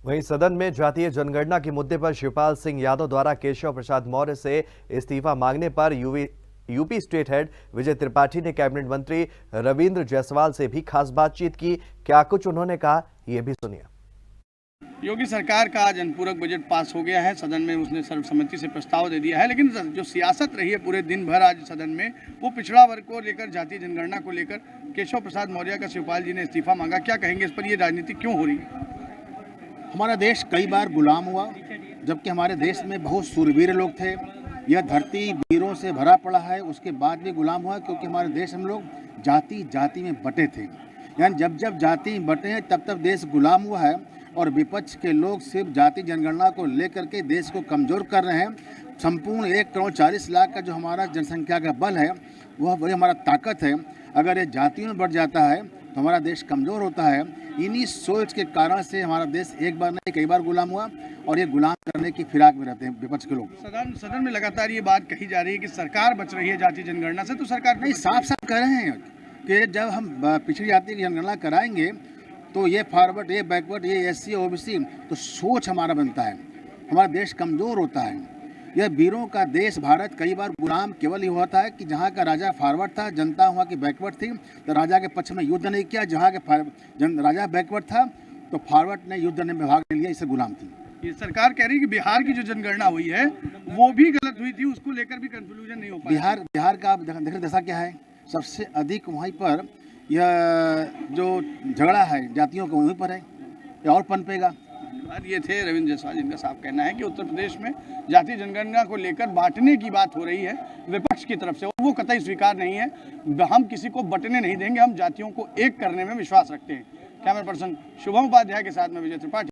वहीं सदन में जातीय जनगणना के मुद्दे पर शिवपाल सिंह यादव द्वारा केशव प्रसाद मौर्य से इस्तीफा मांगने पर यूपी स्टेट हेड विजय त्रिपाठी ने कैबिनेट मंत्री रविंद्र जायसवाल से भी खास बातचीत की। क्या कुछ उन्होंने कहा, ये भी सुनिए। योगी सरकार का आज अनुपूरक बजट पास हो गया है। सदन में उसने सर्वसम्मति से प्रस्ताव दे दिया है, लेकिन जो सियासत रही है पूरे दिन भर आज सदन में, वो पिछड़ा वर्ग को लेकर, जातीय जनगणना को लेकर केशव प्रसाद मौर्य का शिवपाल जी ने इस्तीफा मांगा। क्या कहेंगे इस पर? ये राजनीति क्यों हो रही है? हमारा देश कई बार गुलाम हुआ, जबकि हमारे देश में बहुत सूरवीर लोग थे। यह धरती वीरों से भरा पड़ा है, उसके बाद भी गुलाम हुआ, क्योंकि हमारे देश हम लोग जाति जाति में बटे थे। यानी जब जब जाति में बटे हैं तब तब देश गुलाम हुआ है, और विपक्ष के लोग सिर्फ जाति जनगणना को लेकर के देश को कमज़ोर कर रहे हैं। संपूर्ण 1,40,00,000 का जो हमारा जनसंख्या का बल है, वही हमारा ताकत है। अगर ये जातियों में बढ़ जाता है तो हमारा देश कमज़ोर होता है। इन्हीं सोच के कारण से हमारा देश एक बार नहीं कई बार गुलाम हुआ, और ये गुलाम करने की फिराक में रहते हैं विपक्ष के लोग। सदन में लगातार ये बात कही जा रही है कि सरकार बच रही है जातीय जनगणना से, तो सरकार नहीं, साफ साफ कह रहे हैं कि जब हम पिछड़ी जाति की जनगणना कराएंगे तो ये फॉरवर्ड, ये बैकवर्ड, ये SC OBC, तो सोच हमारा बनता है, हमारा देश कमज़ोर होता है। यह वीरों का देश भारत कई बार गुलाम केवल ही हुआ था कि जहाँ का राजा फॉरवर्ड था, जनता वहाँ की बैकवर्ड थी, तो राजा के पक्ष में युद्ध नहीं किया। जहाँ के राजा बैकवर्ड था तो फॉरवर्ड ने युद्ध में भाग ले लिया, इससे गुलाम थी। ये सरकार कह रही है कि बिहार की जो जनगणना हुई है वो भी गलत हुई थी, उसको लेकर भी कंक्लूजन नहीं हो पाया। बिहार का आप देख दशा क्या है, सबसे अधिक वहीं पर यह जो झगड़ा है जातियों का वहीं पर है, या और पनपेगा। ये थे रविंद्र जायसवाल, जिनका साफ कहना है कि उत्तर प्रदेश में जातीय जनगणना को लेकर बांटने की बात हो रही है विपक्ष की तरफ से, और वो कतई स्वीकार नहीं है। हम किसी को बंटने नहीं देंगे, हम जातियों को एक करने में विश्वास रखते हैं। कैमरा पर्सन शुभम उपाध्याय के साथ में विजय त्रिपाठी।